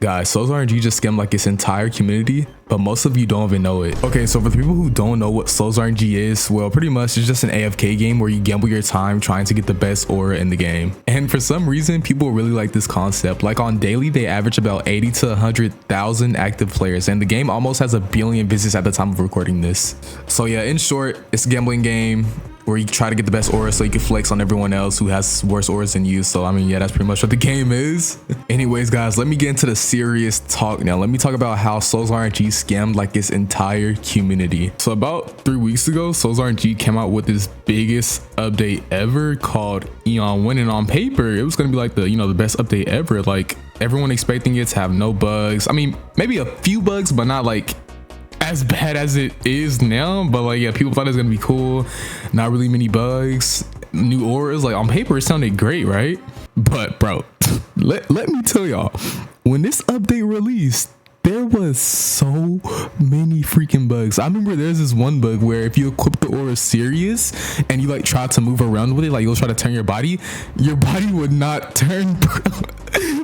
Guys, Souls RNG just scammed like its entire community, but most of you don't even know it. Okay, so for the people who don't know what Souls RNG is, well, pretty much it's just an AFK game where you gamble your time trying to get the best aura in the game. And for some reason, people really like this concept. Like on daily, they average about 80 to 100,000 active players, and the game almost has 1 billion visits at the time of recording this. So yeah, in short, it's a gambling game where you try to get the best aura so you can flex on everyone else who has worse auras than you. So I mean, yeah, that's pretty much what the game is. Anyways, guys, let me get into the serious talk now. Let me talk about how Souls RNG scammed like its entire community. So about 3 weeks ago, Souls RNG came out with this biggest update ever called Eon 1, and on paper it was gonna be like the the best update ever. Like everyone expecting it to have no bugs. I mean, maybe a few bugs, but not like as bad as it is now. But like, yeah, people thought it was gonna be cool. Not really many bugs, new auras. Like on paper it sounded great, right? But bro, let me tell y'all, when this update released, there was so many freaking bugs. I remember there's this one bug where if you equip the aura serious and you like try to move around with it, like you'll try to turn your body would not turn, bro.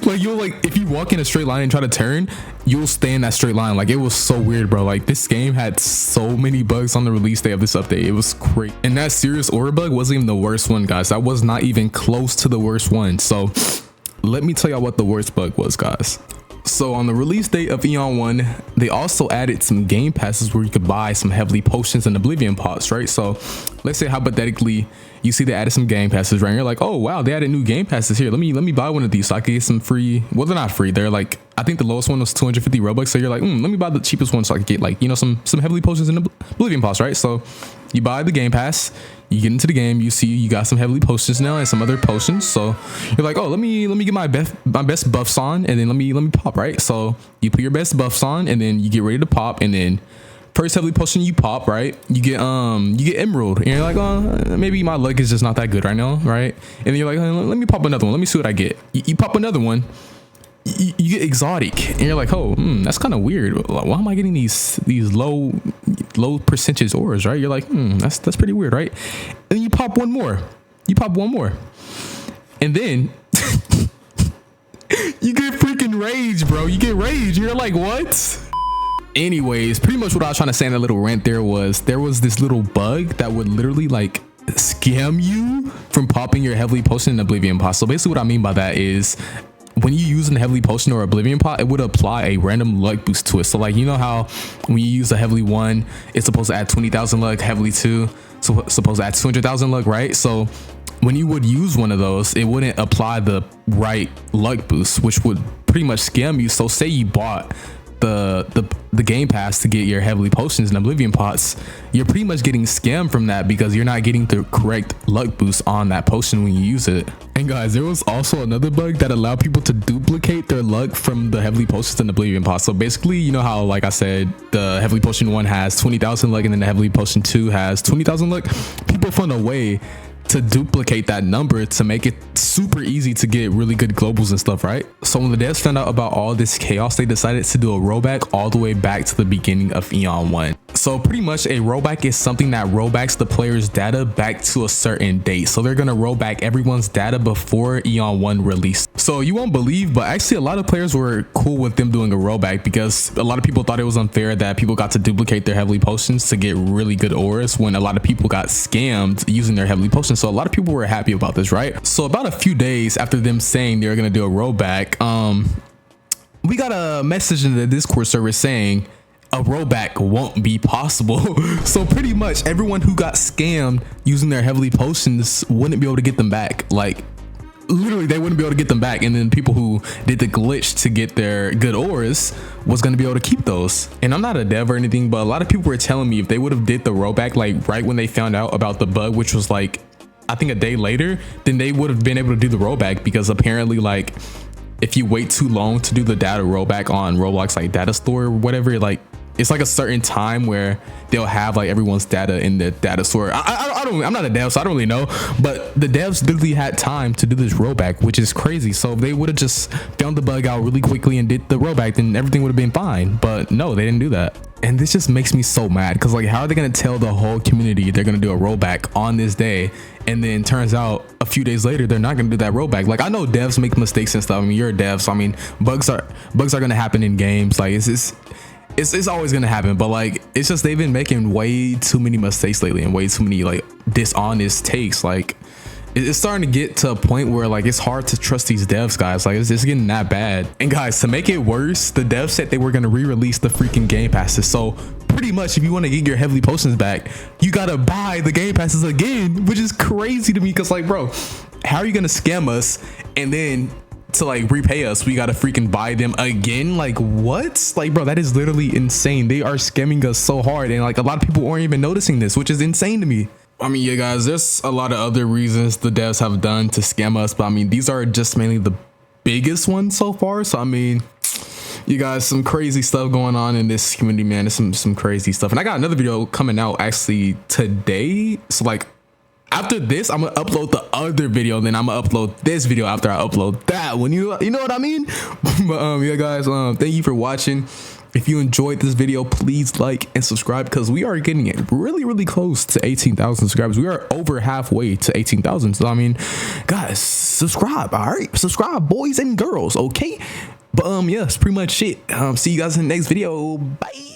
Like you'll like, if you walk in a straight line and try to turn, you'll stay in that straight line. Like it was so weird, bro. Like this game had so many bugs on the release day of this update. It was crazy. And that serious aura bug wasn't even the worst one, guys. That was not even close to the worst one. So let me tell y'all what the worst bug was, guys. So on the release date of Eon 1, they also added some game passes where you could buy some heavily potions and oblivion pots, right? So let's say hypothetically you see they added some game passes, right? And you're like, oh wow, they added new game passes here. Let me buy one of these so I can get some free. Well, they're not free. They're like, I think the lowest one was 250 Robux. So you're like, let me buy the cheapest one so I can get like, some heavily potions and oblivion pots, right? So you buy the game pass, you get into the game, you see you got some heavily potions now and some other potions. So you're like, oh, let me get my best buffs on, and then let me pop, right? So you put your best buffs on and then you get ready to pop, and then first heavily potion you pop, right? You get emerald, and you're like, oh, maybe my luck is just not that good right now, right? And then you're like, let me pop another one. Let me see what I get. You pop another one. You get exotic, and you're like, oh, that's kind of weird. Why am I getting these low percentage auras, right? You're like, that's pretty weird, right? And then you pop one more. And then you get freaking rage, bro. You get rage. You're like, what? Anyways, pretty much what I was trying to say in that little rant there was this little bug that would literally like scam you from popping your heavily potion and oblivion pot. So basically what I mean by that is, when you use a heavily potion or oblivion pot, it would apply a random luck boost to it. So like, you know how when you use a heavily 1, it's supposed to add 20,000 luck, heavily 2, so supposed to add 200,000 luck, right? So when you would use one of those, it wouldn't apply the right luck boost, which would pretty much scam you. So say you bought the game pass to get your heavily potions and oblivion pots, you're pretty much getting scammed from that because you're not getting the correct luck boost on that potion when you use it. And guys, there was also another bug that allowed people to duplicate their luck from the heavily potions and oblivion pots. So basically, you know how like I said, the heavily potion 1 has 20,000 luck and then the heavily potion 2 has 20,000 luck. People found a way to duplicate that number to make it super easy to get really good globals and stuff, right? So when the devs found out about all this chaos, they decided to do a rollback all the way back to the beginning of Eon 1. So pretty much a rollback is something that rollbacks the player's data back to a certain date. So they're gonna roll back everyone's data before Eon 1 released. So you won't believe, but actually a lot of players were cool with them doing a rollback because a lot of people thought it was unfair that people got to duplicate their heavily potions to get really good auras when a lot of people got scammed using their heavily potions. So a lot of people were happy about this, right? So about a few days after them saying they were gonna do a rollback, we got a message in the Discord server saying a rollback won't be possible. So pretty much everyone who got scammed using their heavily potions wouldn't be able to get them back. Like literally they wouldn't be able to get them back, and then people who did the glitch to get their good auras was going to be able to keep those. And I'm not a dev or anything, but a lot of people were telling me if they would have did the rollback like right when they found out about the bug, which was like I think a day later, then they would have been able to do the rollback, because apparently like if you wait too long to do the data rollback on Roblox like data store or whatever, like it's like a certain time where they'll have like everyone's data in the data store. I'm not a dev, so I don't really know, but the devs literally had time to do this rollback, which is crazy. So if they would have just found the bug out really quickly and did the rollback, then everything would have been fine. But no, they didn't do that. And this just makes me so mad, because like, how are they going to tell the whole community they're going to do a rollback on this day and then turns out a few days later they're not gonna do that rollback. Like, I know devs make mistakes and stuff. I mean, you're a dev, so I mean, bugs are gonna happen in games. Like, it's always gonna happen, but like, it's just they've been making way too many mistakes lately and way too many like dishonest takes. Like, it's starting to get to a point where like it's hard to trust these devs, guys. Like, it's getting that bad. And guys, to make it worse, the devs said they were gonna re-release the freaking Gamepasses. So pretty much, if you want to get your heavily potions back, you gotta buy the Gamepasses again, which is crazy to me. Cause like, bro, how are you gonna scam us and then to like repay us we gotta freaking buy them again? Like, what? Like, bro, that is literally insane. They are scamming us so hard, and like a lot of people aren't even noticing this, which is insane to me. I mean, yeah, guys, there's a lot of other reasons the devs have done to scam us, but I mean, these are just mainly the biggest ones so far. So I mean, you guys, some crazy stuff going on in this community, man. There's some crazy stuff, and I got another video coming out actually today. So like, after this, I'm gonna upload the other video, and then I'm gonna upload this video after I upload that one. You know what I mean? But yeah, guys, thank you for watching. If you enjoyed this video, please like and subscribe, because we are getting it really close to 18,000 subscribers. We are over halfway to 18,000. So I mean, guys, subscribe. All right, subscribe, boys and girls. Okay, but yeah, that's pretty much it. See you guys in the next video. Bye.